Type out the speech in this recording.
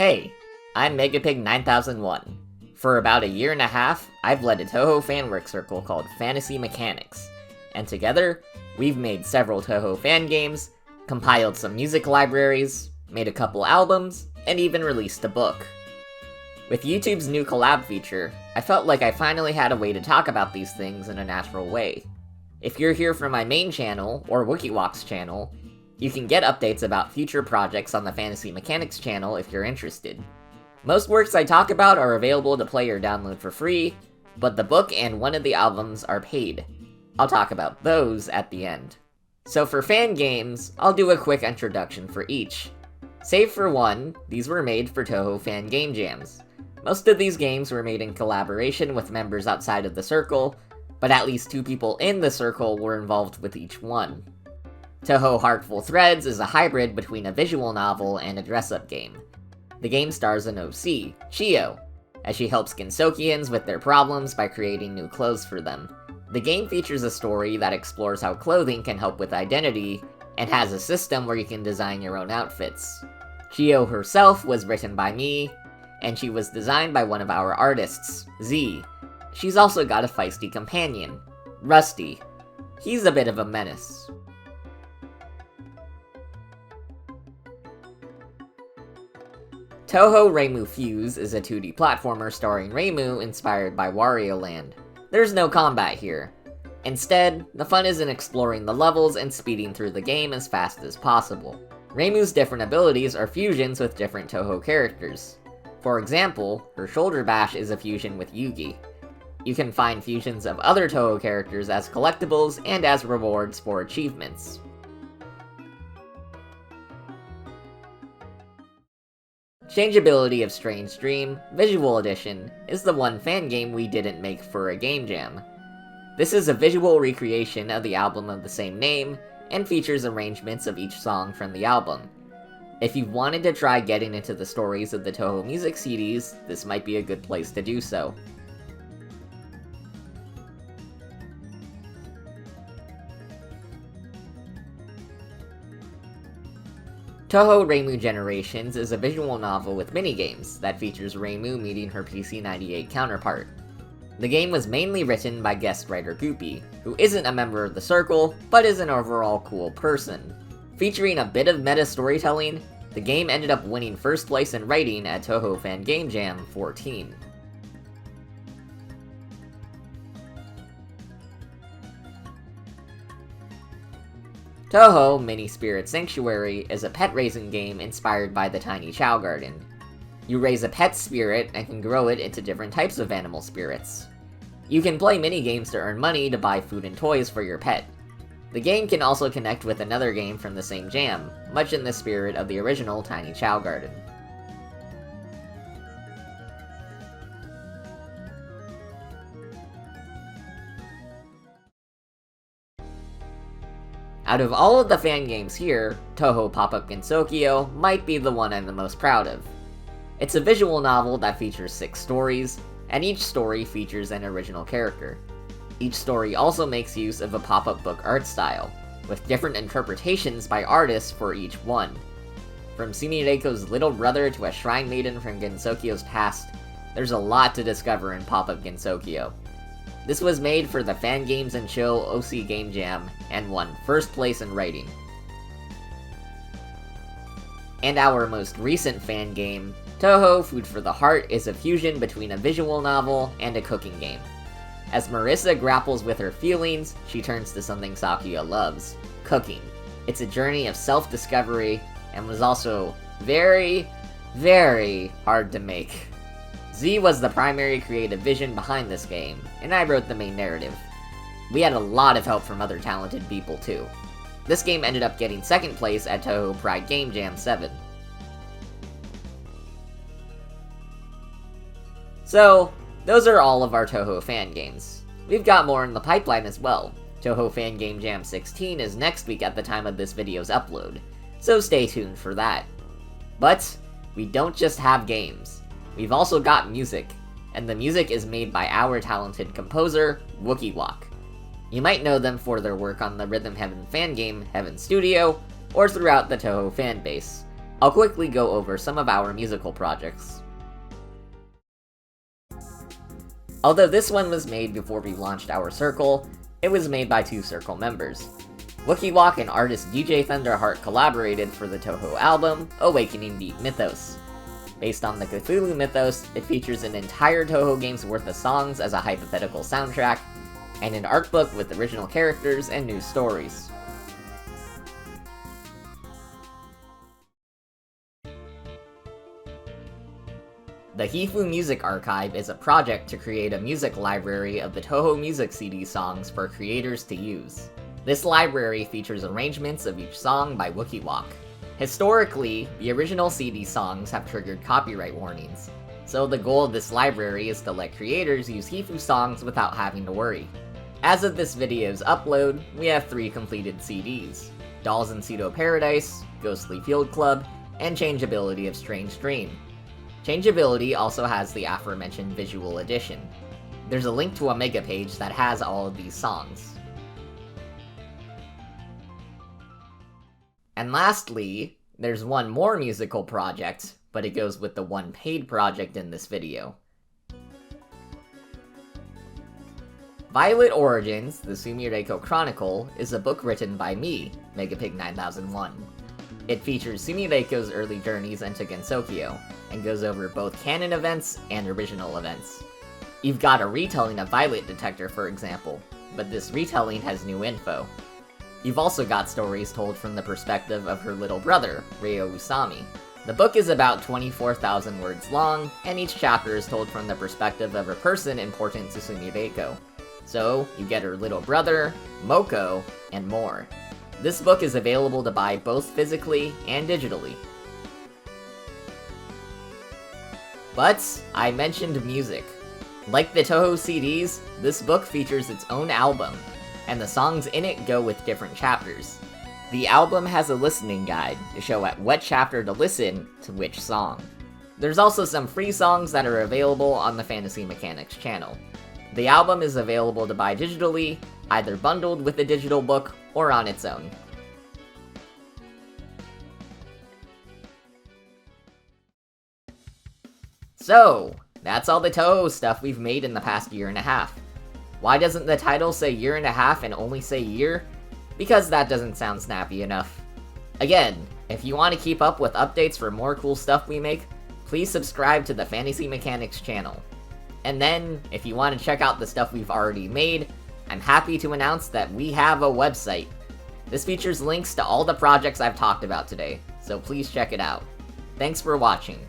Hey, I'm Megapig9001. For about a year and a half, I've led a Touhou fanwork circle called Fantasy Mechanics, and together, we've made several Touhou fan games, compiled some music libraries, made a couple albums, and even released a book. With YouTube's new collab feature, I felt like I finally had a way to talk about these things in a natural way. If you're here from my main channel, or WikiWalk's channel, you can get updates about future projects on the Fantasy Mechanics channel if you're interested. Most works I talk about are available to play or download for free, but the book and one of the albums are paid. I'll talk about those at the end. So for fan games, I'll do a quick introduction for each. Save for one, these were made for Touhou fan game jams. Most of these games were made in collaboration with members outside of the circle, but at least 2 people in the circle were involved with each one. Touhou Heartful Threads is a hybrid between a visual novel and a dress-up game. The game stars an OC, Chio, as she helps Gensokians with their problems by creating new clothes for them. The game features a story that explores how clothing can help with identity, and has a system where you can design your own outfits. Chio herself was written by me, and she was designed by one of our artists, Z. She's also got a feisty companion, Rusty. He's a bit of a menace. Touhou Reimu Fuse is a 2D platformer starring Reimu inspired by Wario Land. There's no combat here. Instead, the fun is in exploring the levels and speeding through the game as fast as possible. Reimu's different abilities are fusions with different Touhou characters. For example, her shoulder bash is a fusion with Yugi. You can find fusions of other Touhou characters as collectibles and as rewards for achievements. Changeability of Strange Dream, Visual Edition, is the one fan game we didn't make for a game jam. This is a visual recreation of the album of the same name, and features arrangements of each song from the album. If you wanted to try getting into the stories of the Touhou music CDs, this might be a good place to do so. Touhou Reimu Generations is a visual novel with minigames that features Reimu meeting her PC-98 counterpart. The game was mainly written by guest writer Goopy, who isn't a member of the circle, but is an overall cool person. Featuring a bit of meta storytelling, the game ended up winning first place in writing at Touhou Fan Game Jam 14. Touhou Mini Spirit Sanctuary is a pet-raising game inspired by the Tiny Chow Garden. You raise a pet spirit and can grow it into different types of animal spirits. You can play mini-games to earn money to buy food and toys for your pet. The game can also connect with another game from the same jam, much in the spirit of the original Tiny Chow Garden. Out of all of the fan games here, Touhou Pop-Up Gensokyo might be the one I'm the most proud of. It's a visual novel that features 6 stories, and each story features an original character. Each story also makes use of a pop-up book art style, with different interpretations by artists for each one. From Sumireiko's little brother to a shrine maiden from Gensokyo's past, there's a lot to discover in Pop-Up Gensokyo. This was made for the Fan Games and Chill OC Game Jam, and won first place in writing. And our most recent fan game, Touhou Food for the Heart, is a fusion between a visual novel and a cooking game. As Marissa grapples with her feelings, she turns to something Sakuya loves, cooking. It's a journey of self-discovery, and was also very, very hard to make. Z was the primary creative vision behind this game, and I wrote the main narrative. We had a lot of help from other talented people too. This game ended up getting second place at Touhou Pride Game Jam 7. So, those are all of our Touhou fan games. We've got more in the pipeline as well. Touhou Fan Game Jam 16 is next week at the time of this video's upload, so stay tuned for that. But, we don't just have games. We've also got music, and the music is made by our talented composer, WikiWalk. You might know them for their work on the Rhythm Heaven fan game, Heaven Studio, or throughout the Touhou fanbase. I'll quickly go over some of our musical projects. Although this one was made before we launched our circle, it was made by 2 circle members. WookieWalk and artist DJ Thunderheart collaborated for the Touhou album, Awakening Deep Mythos. Based on the Cthulhu mythos, it features an entire Touhou game's worth of songs as a hypothetical soundtrack, and an art book with original characters and new stories. The Hifu Music Archive is a project to create a music library of the Touhou music CD songs for creators to use. This library features arrangements of each song by WookieWalk. Historically, the original CD songs have triggered copyright warnings, so the goal of this library is to let creators use Hifu songs without having to worry. As of this video's upload, we have 3 completed CDs: Dolls in Pseudo Paradise, Ghostly Field Club, and Changeability of Strange Dream. Changeability also has the aforementioned visual edition. There's a link to a mega page that has all of these songs. And lastly, there's one more musical project, but it goes with the one paid project in this video. Violet Origins, the Sumireiko Chronicle, is a book written by me, Megapig9001. It features Sumireiko's early journeys into Gensokyo, and goes over both canon events and original events. You've got a retelling of Violet Detector, for example, but this retelling has new info. You've also got stories told from the perspective of her little brother, Ryo Usami. The book is about 24,000 words long, and each chapter is told from the perspective of a person important to Sumireiko. So, you get her little brother, Moko, and more. This book is available to buy both physically and digitally. But, I mentioned music. Like the Touhou CDs, this book features its own album, and the songs in it go with different chapters. The album has a listening guide to show at what chapter to listen to which song. There's also some free songs that are available on the Fantasy Mechanics channel. The album is available to buy digitally, either bundled with a digital book or on its own. So, that's all the Touhou stuff we've made in the past year and a half. Why doesn't the title say year and a half and only say year? Because that doesn't sound snappy enough. Again, if you want to keep up with updates for more cool stuff we make, please subscribe to the Fantasy Mechanics channel. And then, if you want to check out the stuff we've already made, I'm happy to announce that we have a website. This features links to all the projects I've talked about today, so please check it out. Thanks for watching.